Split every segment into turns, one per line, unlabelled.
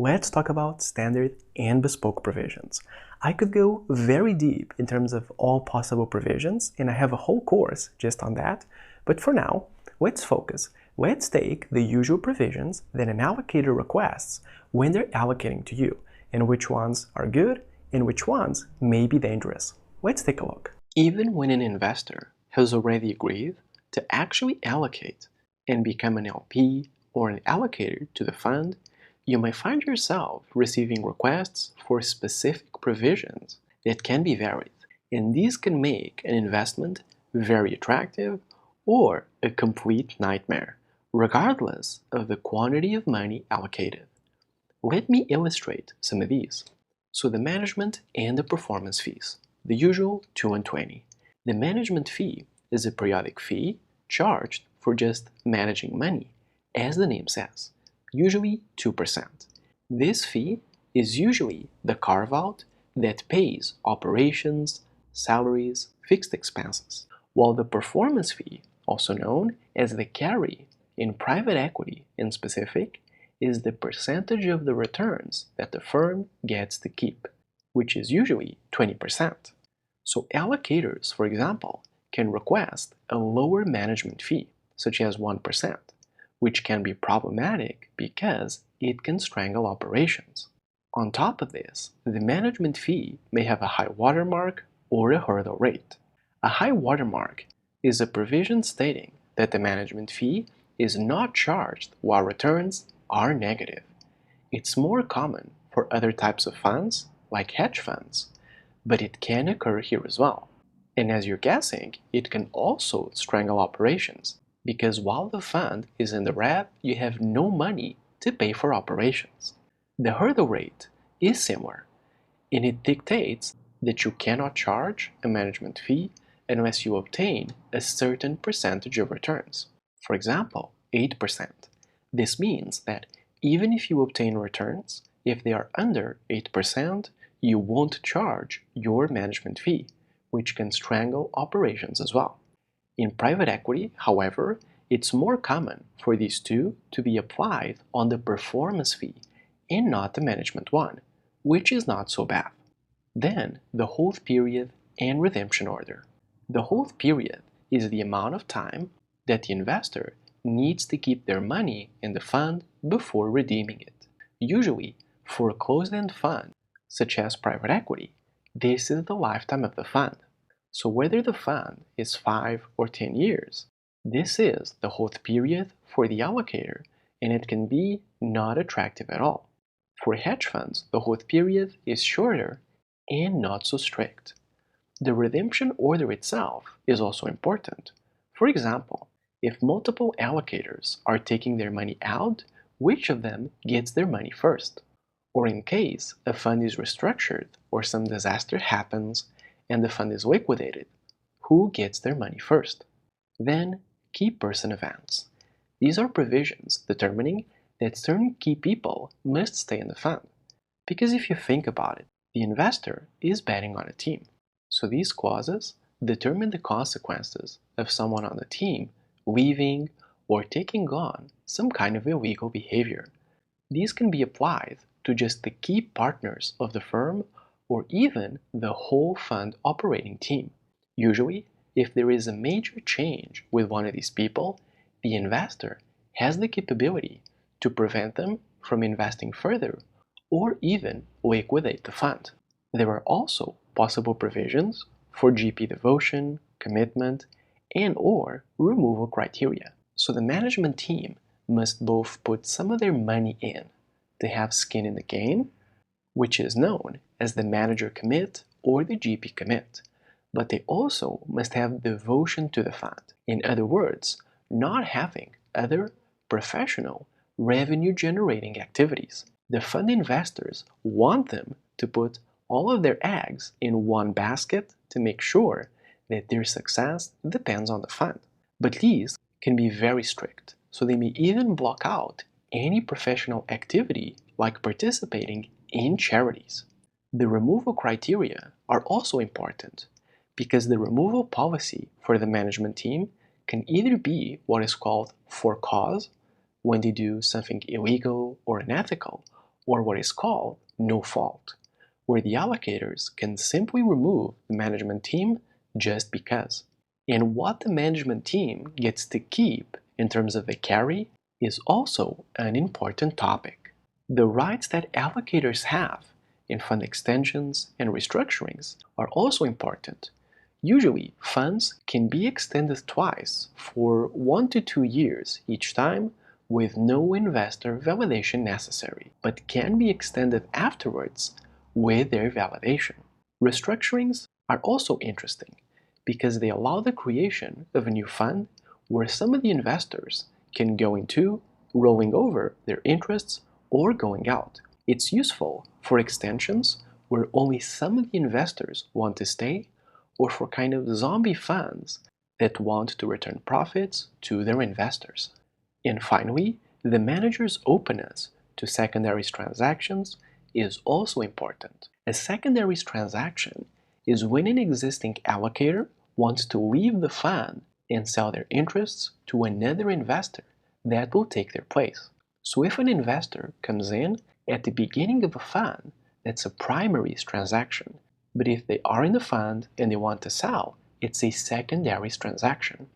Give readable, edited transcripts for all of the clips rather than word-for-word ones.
let's talk about standard and bespoke provisions. I could go very deep in terms of all possible provisions, and I have a whole course just on that, but for now, let's focus. Let's take the usual provisions that an allocator requests when they're allocating to you, and which ones are good and which ones may be dangerous. Let's take a look. Even when an investor has already agreed to actually allocate and become an LP or an allocator to the fund, you might find yourself receiving requests for specific provisions that can be varied, and these can make an investment very attractive or a complete nightmare, regardless of the quantity of money allocated. Let me illustrate some of these. So the management and the performance fees, the usual 2 and 20. The management fee is a periodic fee charged for just managing money, as the name says, usually 2%. This fee is usually the carve-out that pays operations, salaries, fixed expenses, while the performance fee, also known as the carry in private equity in specific, is the percentage of the returns that the firm gets to keep, which is usually 20%. So allocators, for example, can request a lower management fee, such as 1%, which can be problematic because it can strangle operations. On top of this, the management fee may have a high watermark or a hurdle rate. A high watermark is a provision stating that the management fee is not charged while returns are negative. It's more common for other types of funds, like hedge funds, but it can occur here as well. And as you're guessing, it can also strangle operations, because while the fund is in the red, you have no money to pay for operations. The hurdle rate is similar, and it dictates that you cannot charge a management fee unless you obtain a certain percentage of returns. For example, 8%. This means that even if you obtain returns, if they are under 8%, you won't charge your management fee, which can strangle operations as well. In private equity, however, it's more common for these two to be applied on the performance fee and not the management one, which is not so bad. Then, the hold period and redemption order. The hold period is the amount of time that the investor needs to keep their money in the fund before redeeming it. Usually, for a closed-end fund, such as private equity, this is the lifetime of the fund. So whether the fund is 5 or 10 years, this is the hold period for the allocator, and it can be not attractive at all. For hedge funds, the hold period is shorter and not so strict. The redemption order itself is also important. For example, if multiple allocators are taking their money out, which of them gets their money first? Or in case a fund is restructured or some disaster happens and the fund is liquidated, who gets their money first? Then, key person events. These are provisions determining that certain key people must stay in the fund. Because if you think about it, the investor is betting on a team. So these clauses determine the consequences of someone on the team leaving or taking on some kind of illegal behavior. These can be applied to just the key partners of the firm or even the whole fund operating team. Usually, if there is a major change with one of these people, the investor has the capability to prevent them from investing further or even liquidate the fund. There are also possible provisions for GP devotion, commitment, and/or removal criteria. So the management team must both put some of their money in to have skin in the game, which is known as the manager commit or the GP commit, but they also must have devotion to the fund. In other words, not having other professional revenue-generating activities. The fund investors want them to put all of their eggs in one basket to make sure that their success depends on the fund. But these can be very strict, so they may even block out any professional activity like participating in charities. The removal criteria are also important because the removal policy for the management team can either be what is called for cause, when they do something illegal or unethical, or what is called no fault, where the allocators can simply remove the management team just because. And what the management team gets to keep in terms of the carry is also an important topic. The rights that allocators have in fund extensions and restructurings are also important. Usually, funds can be extended twice for 1 to 2 years each time with no investor validation necessary, but can be extended afterwards with their validation. Restructurings are also interesting because they allow the creation of a new fund where some of the investors can go into rolling over their interests or going out. It's useful for extensions where only some of the investors want to stay, or for kind of zombie funds that want to return profits to their investors. And finally, the manager's openness to secondaries transactions is also important. A secondaries transaction is when an existing allocator wants to leave the fund and sell their interests to another investor that will take their place. So if an investor comes in at the beginning of a fund, that's a primaries transaction. But if they are in the fund and they want to sell, it's a secondaries transaction.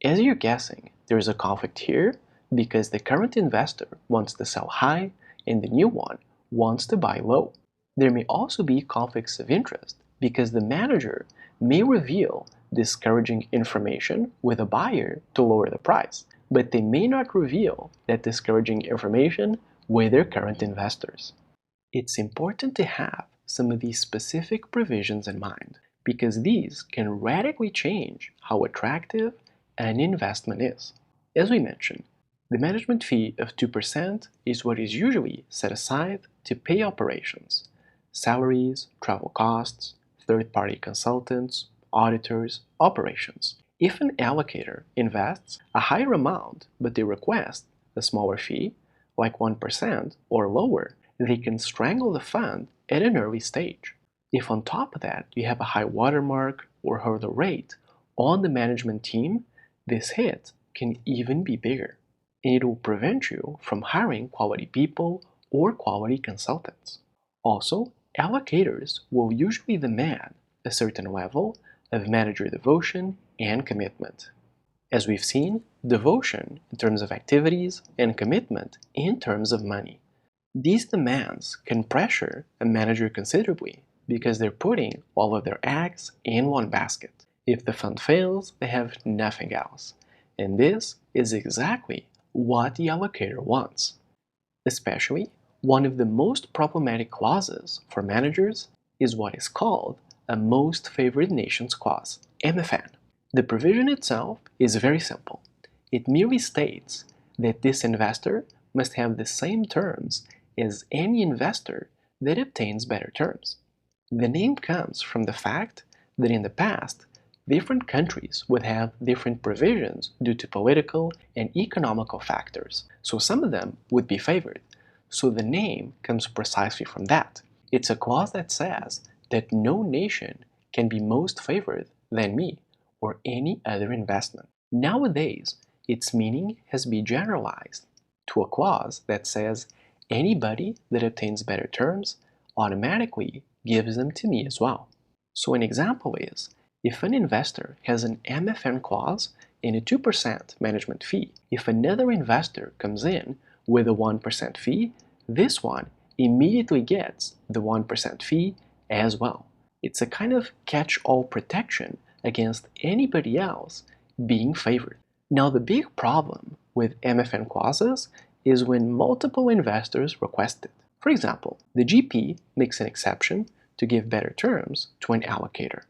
As you're guessing, there is a conflict here because the current investor wants to sell high and the new one wants to buy low. There may also be conflicts of interest because the manager may reveal discouraging information with a buyer to lower the price, but they may not reveal that discouraging information with their current investors. It's important to have some of these specific provisions in mind because these can radically change how attractive an investment is. As we mentioned, the management fee of 2% is what is usually set aside to pay operations, salaries, travel costs, third-party consultants, auditors, operations. If an allocator invests a higher amount but they request a smaller fee, like 1% or lower, they can strangle the fund at an early stage. If on top of that you have a high watermark or hurdle rate on the management team, this hit can even be bigger. And it will prevent you from hiring quality people or quality consultants. Also, allocators will usually demand a certain level of manager devotion and commitment. As we've seen, devotion in terms of activities and commitment in terms of money. These demands can pressure a manager considerably because they're putting all of their eggs in one basket. If the fund fails, they have nothing else. And this is exactly what the allocator wants. Especially, one of the most problematic clauses for managers is what is called a Most Favored Nations Clause, MFN. The provision itself is very simple. It merely states that this investor must have the same terms as any investor that obtains better terms. The name comes from the fact that in the past, different countries would have different provisions due to political and economical factors, so some of them would be favored. So the name comes precisely from that. It's a clause that says that no nation can be most favored than me or any other investment. Nowadays, its meaning has been generalized to a clause that says anybody that obtains better terms automatically gives them to me as well. So an example is, if an investor has an MFN clause and a 2% management fee, if another investor comes in with a 1% fee, this one immediately gets the 1% fee as well. It's a kind of catch-all protection against anybody else being favored. Now the big problem with MFN clauses is when multiple investors request it. For example, the GP makes an exception to give better terms to an allocator,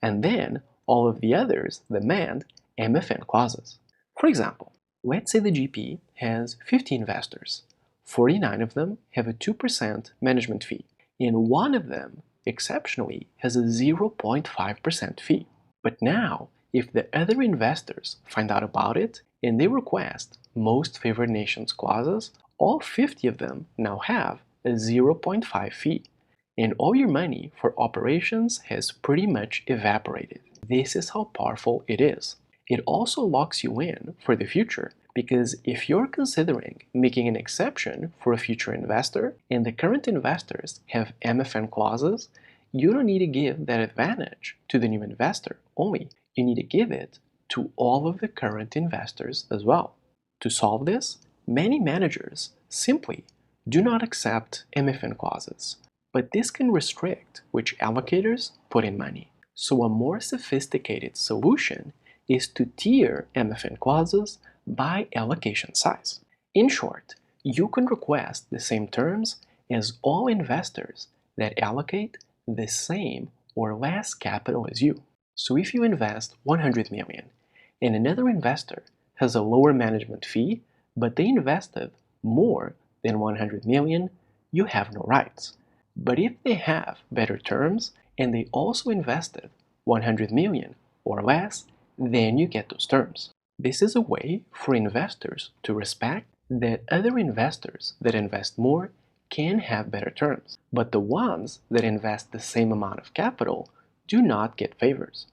and then all of the others demand MFN clauses. For example, let's say the GP has 50 investors. 49 of them have a 2% management fee, and one of them, exceptionally, has a 0.5% fee. But now, if the other investors find out about it and they request most favored nations clauses, all 50 of them now have a 0.5 fee, and all your money for operations has pretty much evaporated. This is how powerful it is. It also locks you in for the future Because if you're considering making an exception for a future investor and the current investors have MFN clauses, you don't need to give that advantage to the new investor only. You need to give it to all of the current investors as well. To solve this, many managers simply do not accept MFN clauses, but this can restrict which allocators put in money. So a more sophisticated solution is to tier MFN clauses by allocation size. In short, you can request the same terms as all investors that allocate the same or less capital as you. So if you invest 100 million and another investor has a lower management fee, but they invested more than 100 million, you have no rights. But if they have better terms and they also invested 100 million or less, then you get those terms. This is a way for investors to respect that other investors that invest more can have better terms, but the ones that invest the same amount of capital do not get favors.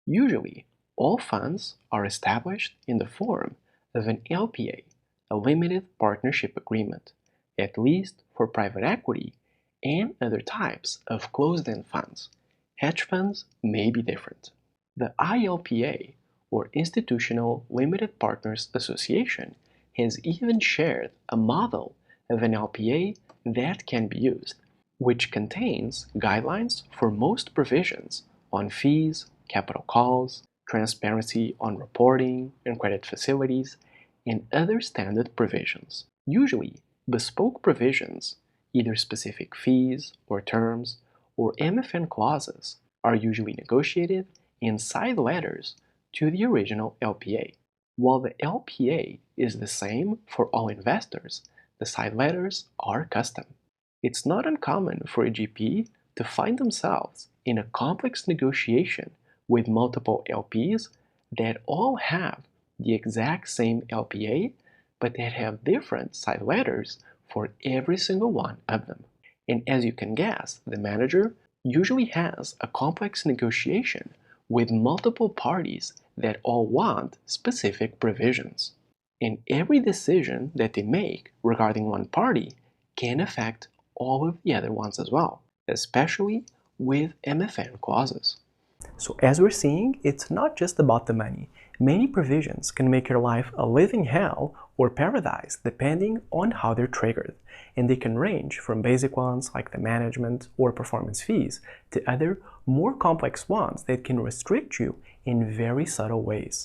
Usually, all funds are established in the form of an LPA, a limited partnership agreement, at least for private equity and other types of closed-end funds. Hedge funds may be different. The ILPA, or Institutional Limited Partners Association, has even shared a model of an LPA that can be used, which contains guidelines for most provisions on fees, capital calls, transparency on reporting and credit facilities, and other standard provisions. Usually, bespoke provisions, either specific fees or terms, or MFN clauses, are usually negotiated in side letters to the original LPA. While the LPA is the same for all investors, the side letters are custom. It's not uncommon for a GP to find themselves in a complex negotiation with multiple LPs that all have the exact same LPA, but that have different side letters for every single one of them. And as you can guess, the manager usually has a complex negotiation with multiple parties that all want specific provisions. And every decision that they make regarding one party can affect all of the other ones as well, especially with MFN clauses. So as we're seeing, it's not just about the money. Many provisions can make your life a living hell or paradise depending on how they're triggered. And they can range from basic ones like the management or performance fees to other more complex ones that can restrict you in very subtle ways.